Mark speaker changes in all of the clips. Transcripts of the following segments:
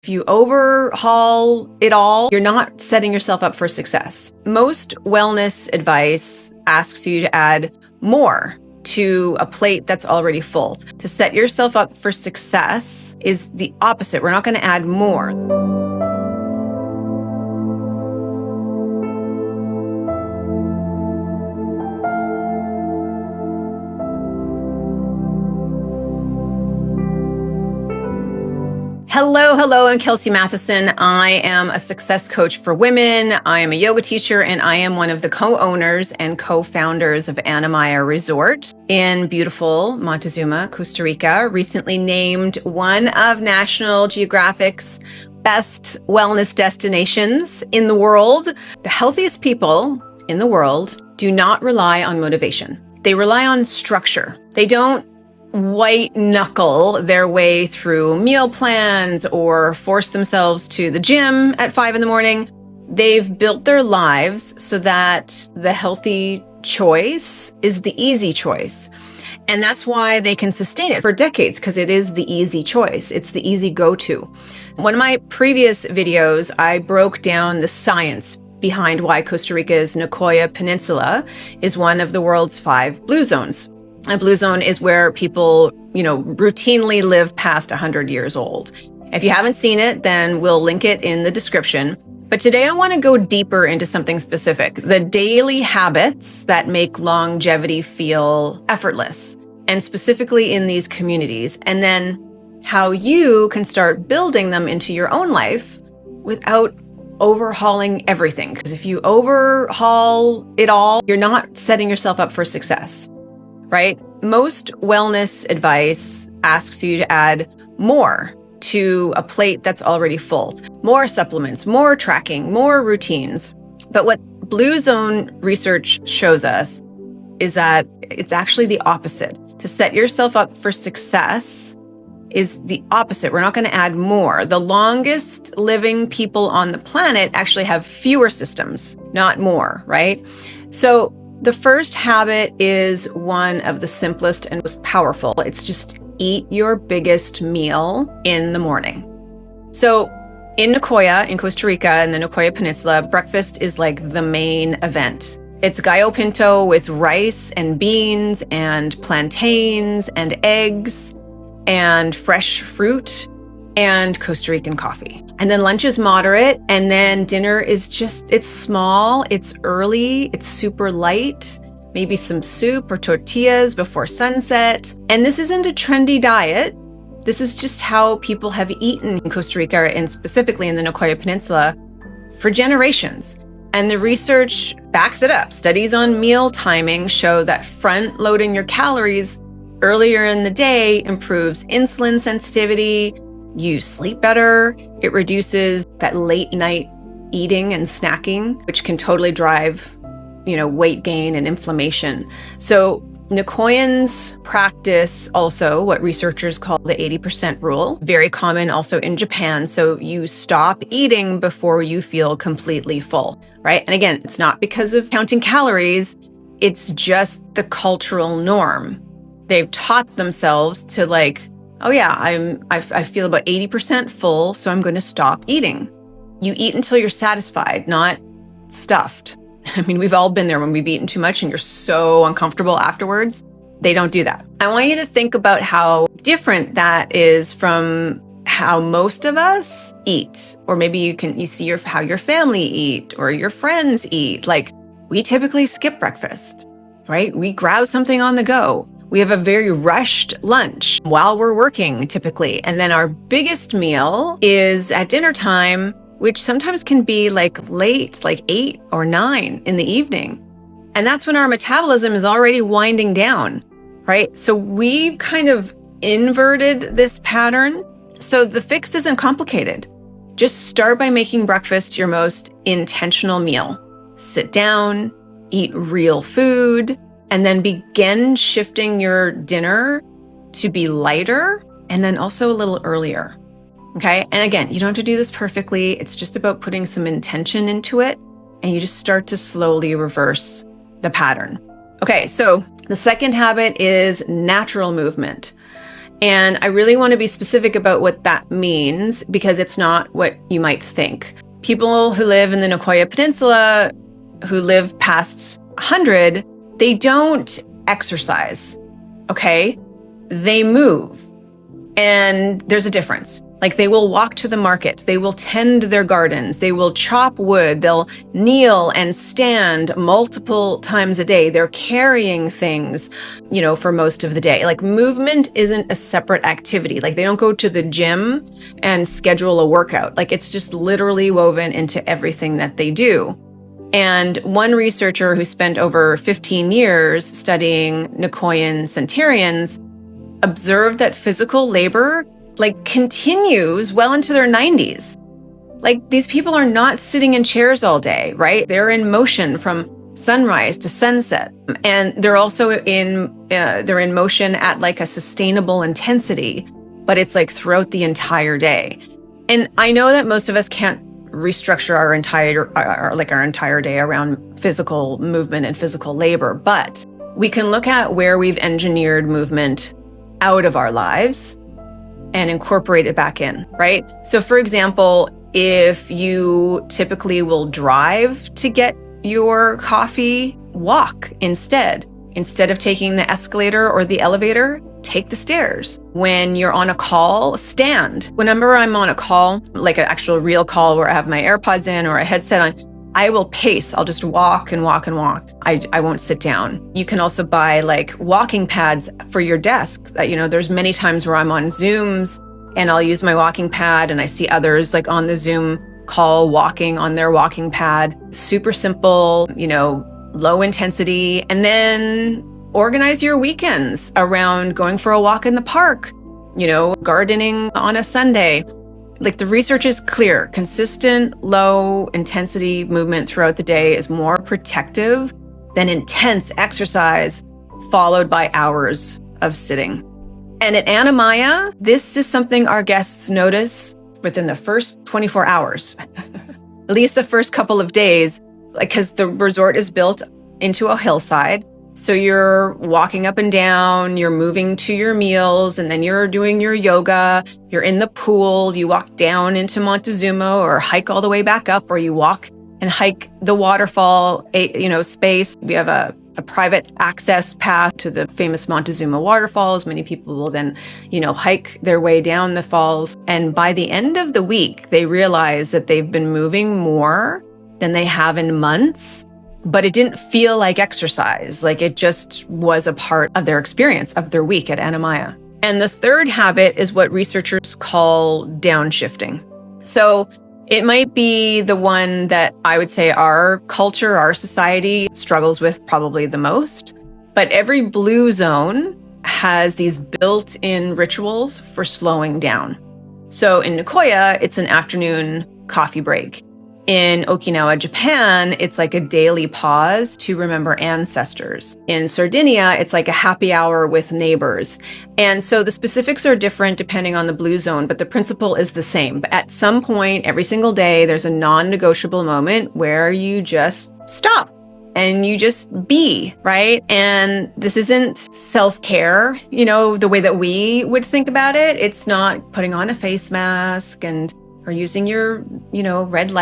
Speaker 1: If you overhaul it all, you're not setting yourself up for success. Most wellness advice asks you to add more to a plate that's already full. To set yourself up for success is the opposite. We're not going to add more. Hello, I'm Kelsey Matheson. I am a success coach for women. I am a yoga teacher, and I am one of the co-owners and co-founders of Anamaya Resort in beautiful Montezuma, Costa Rica, recently named one of National Geographic's best wellness destinations in the world. The healthiest people in the world do not rely on motivation. They rely on structure. They don't white knuckle their way through meal plans or force themselves to the gym at 5 a.m. They've built their lives so that the healthy choice is the easy choice. And that's why they can sustain it for decades, because it is the easy choice. It's the easy go-to. One of my previous videos, I broke down the science behind why Costa Rica's Nicoya Peninsula is one of the world's 5 blue zones. A blue zone is where people, routinely live past 100 years old. If you haven't seen it, then we'll link it in the description. But today I want to go deeper into something specific, the daily habits that make longevity feel effortless, and specifically in these communities, and then how you can start building them into your own life without overhauling everything. Because if you overhaul it all, you're not setting yourself up for success. Right? Most wellness advice asks you to add more to a plate that's already full. More supplements, more tracking, more routines. But what Blue Zone research shows us is that it's actually the opposite. To set yourself up for success is the opposite. We're not going to add more. The longest living people on the planet actually have fewer systems, not more, right? So the first habit is one of the simplest and most powerful. It's just eat your biggest meal in the morning. So in Nicoya, in Costa Rica, and the Nicoya Peninsula, breakfast is like the main event. It's gallo pinto with rice and beans and plantains and eggs and fresh fruit and Costa Rican coffee. And then lunch is moderate, and then dinner is it's small, it's early, it's super light, maybe some soup or tortillas before sunset. And this isn't a trendy diet. This is just how people have eaten in Costa Rica, and specifically in the Nicoya Peninsula, for generations. And the research backs it up. Studies on meal timing show that front-loading your calories earlier in the day improves insulin sensitivity. You sleep better. It reduces that late night eating and snacking, which can totally drive, weight gain and inflammation. So Nicoyans practice also what researchers call the 80% rule, very common also in Japan. So you stop eating before you feel completely full, right? And again, it's not because of counting calories. It's just the cultural norm. They've taught themselves to oh yeah, I feel about 80% full, so I'm going to stop eating. You eat until you're satisfied, not stuffed. I mean, we've all been there when we've eaten too much and you're so uncomfortable afterwards. They don't do that. I want you to think about how different that is from how most of us eat. Or maybe you see how your family eat or your friends eat. We typically skip breakfast, right? We grab something on the go. We have a very rushed lunch while we're working typically. And then our biggest meal is at dinner time, which sometimes can be late, 8 or 9 in the evening. And that's when our metabolism is already winding down, right? So we've kind of inverted this pattern. So the fix isn't complicated. Just start by making breakfast your most intentional meal. Sit down, eat real food, and then begin shifting your dinner to be lighter and then also a little earlier. Okay. And again, you don't have to do this perfectly. It's just about putting some intention into it, and you just start to slowly reverse the pattern. Okay. So the second habit is natural movement. And I really want to be specific about what that means because it's not what you might think. People who live in the Nicoya Peninsula, who live past 100, they don't exercise, okay? They move. And there's a difference. Like they will walk to the market, they will tend their gardens, they will chop wood, they'll kneel and stand multiple times a day. They're carrying things, for most of the day. Like movement isn't a separate activity. Like they don't go to the gym and schedule a workout. Like it's just literally woven into everything that they do. And one researcher who spent over 15 years studying Nicoyan centenarians observed that physical labor continues well into their 90s. Like these people are not sitting in chairs all day, right? They're in motion from sunrise to sunset. And they're also they're in motion at like a sustainable intensity, but it's like throughout the entire day. And I know that most of us can't restructure our entire day around physical movement and physical labor, but we can look at where we've engineered movement out of our lives and incorporate it back in, right? So for example, if you typically will drive to get your coffee, walk instead. Instead of taking the escalator or the elevator, take the stairs. When you're on a call, stand. Whenever I'm on a call, like an actual real call where I have my AirPods in or a headset on, I will pace. I'll just walk and walk and walk. I won't sit down. You can also buy like walking pads for your desk. There's many times where I'm on Zooms and I'll use my walking pad and I see others like on the Zoom call walking on their walking pad. Super simple, low intensity. And then organize your weekends around going for a walk in the park, gardening on a Sunday. Like the research is clear. Consistent, low intensity movement throughout the day is more protective than intense exercise followed by hours of sitting. And at Anamaya, this is something our guests notice within the first 24 hours, at least the first couple of days, because the resort is built into a hillside. So you're walking up and down, you're moving to your meals, and then you're doing your yoga, you're in the pool, you walk down into Montezuma or hike all the way back up, or you walk and hike the waterfall, space. We have a private access path to the famous Montezuma waterfalls. Many people will then, hike their way down the falls. And by the end of the week, they realize that they've been moving more than they have in months. But it didn't feel like exercise. Like it just was a part of their experience, of their week at Anamaya. And the third habit is what researchers call downshifting. So it might be the one that I would say our culture, our society struggles with probably the most. But every blue zone has these built-in rituals for slowing down. So in Nicoya, it's an afternoon coffee break. In Okinawa, Japan, it's like a daily pause to remember ancestors. In Sardinia, it's like a happy hour with neighbors. And so the specifics are different depending on the blue zone, but the principle is the same. But at some point, every single day, there's a non-negotiable moment where you just stop and you just be, right? And this isn't self-care, the way that we would think about it. It's not putting on a face mask or using your, red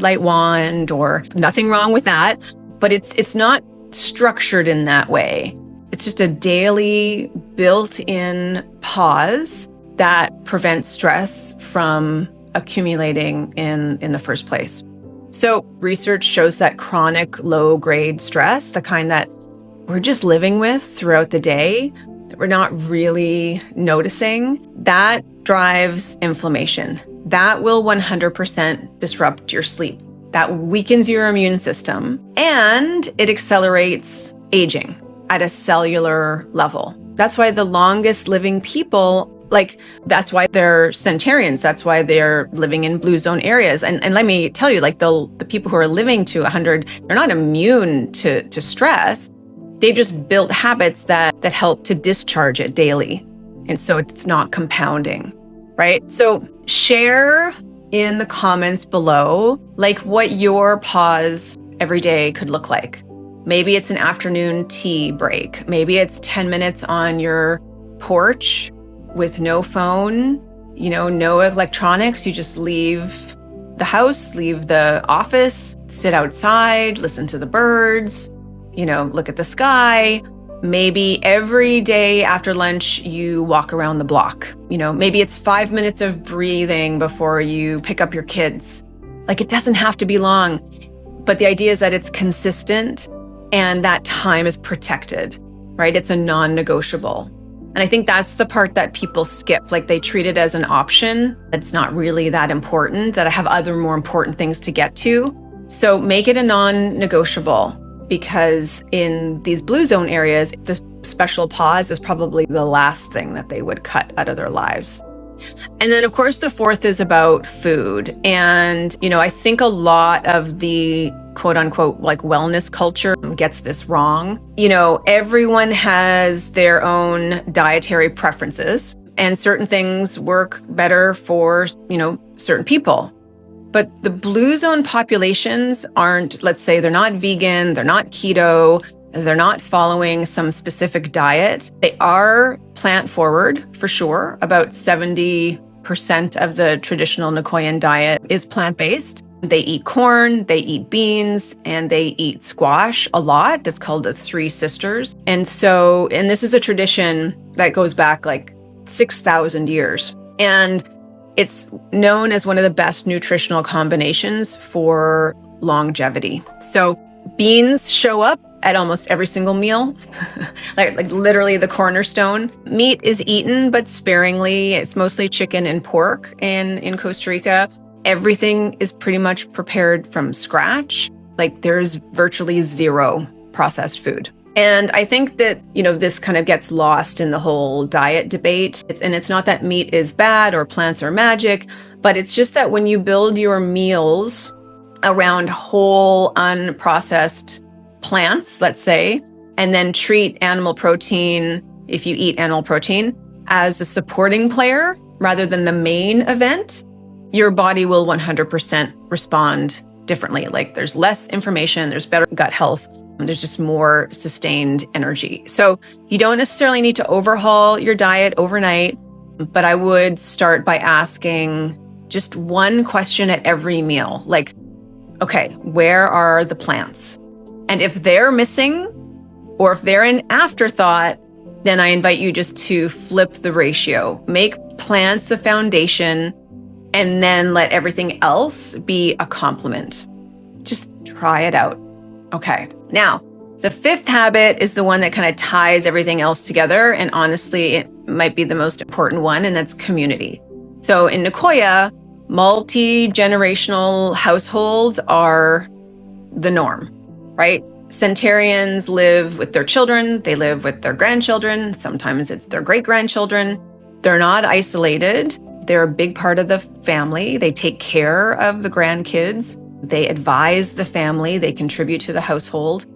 Speaker 1: light wand, or nothing wrong with that, but it's not structured in that way. It's just a daily built-in pause that prevents stress from accumulating in the first place. So research shows that chronic low-grade stress, the kind that we're just living with throughout the day, that we're not really noticing, that drives inflammation. That will 100% disrupt your sleep. That weakens your immune system, and it accelerates aging at a cellular level. That's why the longest living people, that's why they're centenarians. That's why they're living in blue zone areas. And let me tell you, the people who are living to 100, they're not immune to stress. They've just built habits that help to discharge it daily. And so it's not compounding, right? So share in the comments below, what your pause every day could look like. Maybe it's an afternoon tea break. Maybe it's 10 minutes on your porch with no phone, no electronics. You just leave the house, leave the office, sit outside, listen to the birds, look at the sky. Maybe every day after lunch, you walk around the block. Maybe it's 5 minutes of breathing before you pick up your kids. Like, it doesn't have to be long, but the idea is that it's consistent and that time is protected, right? It's a non-negotiable. And I think that's the part that people skip. Like, they treat it as an option. It's not really that important, that I have other more important things to get to. So make it a non-negotiable, because in these blue zone areas, the special pause is probably the last thing that they would cut out of their lives. And then, of course, the fourth is about food. And, I think a lot of the quote unquote, like, wellness culture gets this wrong. Everyone has their own dietary preferences, and certain things work better for, certain people. But the blue zone populations aren't, let's say, they're not vegan, they're not keto, they're not following some specific diet. They are plant forward for sure. About 70% of the traditional Nicoyan diet is plant-based. They eat corn, they eat beans, and they eat squash a lot. That's called the Three Sisters. And this is a tradition that goes back like 6,000 years. And it's known as one of the best nutritional combinations for longevity. So beans show up at almost every single meal, like literally the cornerstone. Meat is eaten, but sparingly. It's mostly chicken and pork in Costa Rica. Everything is pretty much prepared from scratch. Like, there's virtually zero processed food. And I think that, this kind of gets lost in the whole diet debate. It's not that meat is bad or plants are magic, but it's just that when you build your meals around whole, unprocessed plants, let's say, and then treat animal protein, if you eat animal protein, as a supporting player rather than the main event, your body will 100% respond differently. Like, there's less inflammation, there's better gut health, there's just more sustained energy. So you don't necessarily need to overhaul your diet overnight, but I would start by asking just one question at every meal. Like, okay, where are the plants? And if they're missing, or if they're an afterthought, then I invite you just to flip the ratio. Make plants the foundation, and then let everything else be a complement. Just try it out. Okay. Now, the fifth habit is the one that kind of ties everything else together. And honestly, it might be the most important one, and that's community. So in Nicoya, multi-generational households are the norm, right? Centenarians live with their children, they live with their grandchildren, sometimes it's their great-grandchildren. They're not isolated. They're a big part of the family. They take care of the grandkids. They advise the family. They contribute to the household.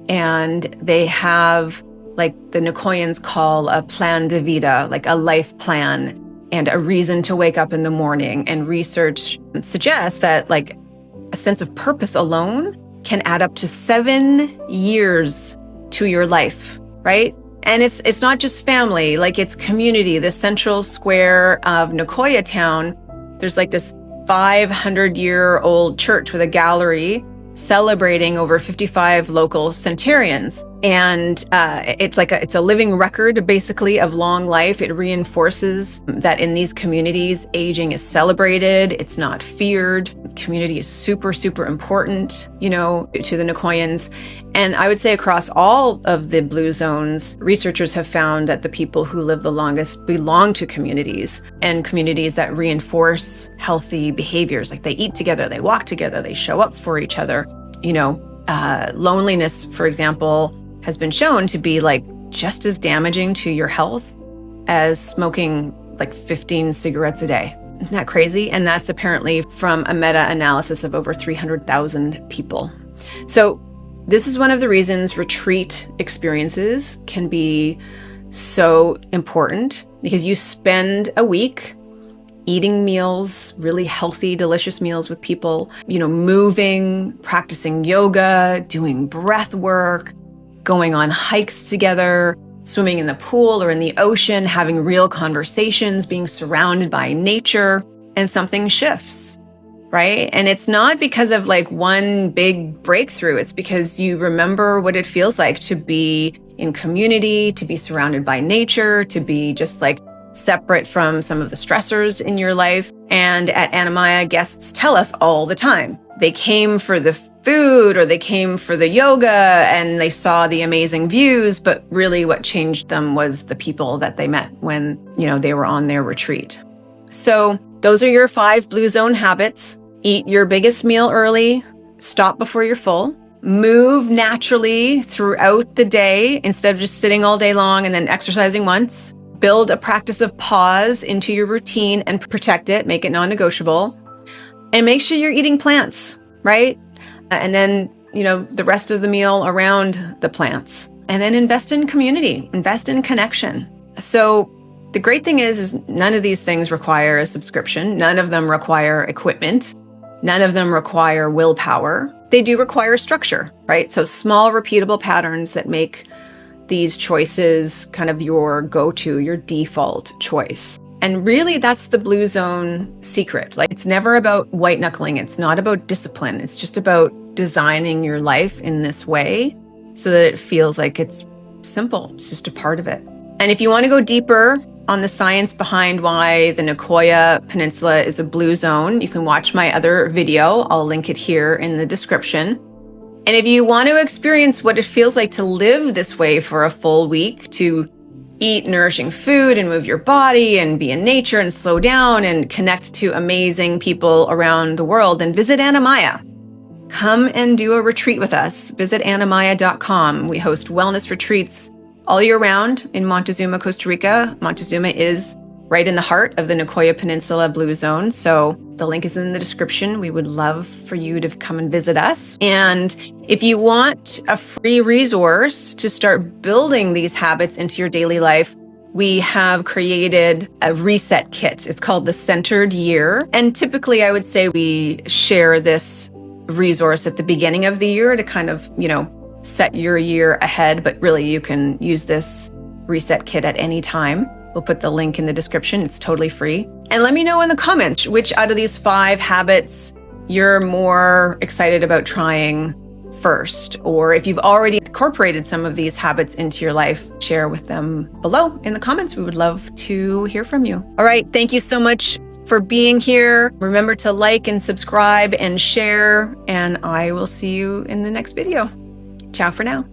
Speaker 1: And they have, like the Nicoyans call a plan de vida, like a life plan and a reason to wake up in the morning. And research suggests that, like, a sense of purpose alone can add up to 7 years to your life, right? And it's not just family, like, it's community. The central square of Nicoya town, there's like this 500-year-old church with a gallery celebrating over 55 local centenarians. And it's a living record, basically, of long life. It reinforces that in these communities, aging is celebrated. It's not feared. Community is super, super important, to the Nicoyans. And I would say across all of the blue zones, researchers have found that the people who live the longest belong to communities, and communities that reinforce healthy behaviors. Like, they eat together, they walk together, they show up for each other. Loneliness, for example, has been shown to be like just as damaging to your health as smoking like 15 cigarettes a day. Isn't that crazy? And that's apparently from a meta-analysis of over 300,000 people. So this is one of the reasons retreat experiences can be so important, because you spend a week eating meals, really healthy, delicious meals with people, moving, practicing yoga, doing breath work, going on hikes together, swimming in the pool or in the ocean, having real conversations, being surrounded by nature, and something shifts, right? And it's not because of like one big breakthrough. It's because you remember what it feels like to be in community, to be surrounded by nature, to be just like separate from some of the stressors in your life. And at Anamaya, guests tell us all the time, they came for the food or they came for the yoga and they saw the amazing views, but really what changed them was the people that they met when, they were on their retreat. So those are your 5 Blue Zone habits. Eat your biggest meal early, stop before you're full, move naturally throughout the day instead of just sitting all day long and then exercising once. Build a practice of pause into your routine and protect it, make it non-negotiable. And make sure you're eating plants, right? And then, the rest of the meal around the plants. And then invest in community, invest in connection. So the great thing is none of these things require a subscription. None of them require equipment. None of them require willpower. They do require structure, right? So small, repeatable patterns that make these choices kind of your go-to, your default choice. And really, that's the Blue Zone secret. Like, it's never about white knuckling. It's not about discipline. It's just about designing your life in this way so that it feels like it's simple. It's just a part of it. And if you want to go deeper on the science behind why the Nicoya Peninsula is a blue zone, you can watch my other video. I'll link it here in the description. And if you want to experience what it feels like to live this way for a full week, to eat nourishing food and move your body and be in nature and slow down and connect to amazing people around the world, then visit Anamaya. Come and do a retreat with us. Visit anamaya.com. We host wellness retreats all year round in Montezuma, Costa Rica. Montezuma is right in the heart of the Nicoya Peninsula Blue Zone. So the link is in the description. We would love for you to come and visit us. And if you want a free resource to start building these habits into your daily life, we have created a reset kit. It's called the Centered Year. And typically I would say we share this resource at the beginning of the year to kind of, set your year ahead. But really you can use this reset kit at any time. We'll put the link in the description. It's totally free. And let me know in the comments which out of these 5 habits you're more excited about trying first. Or if you've already incorporated some of these habits into your life, share with them below in the comments. We would love to hear from you. All right. Thank you so much for being here. Remember to like and subscribe and share. And I will see you in the next video. Ciao for now.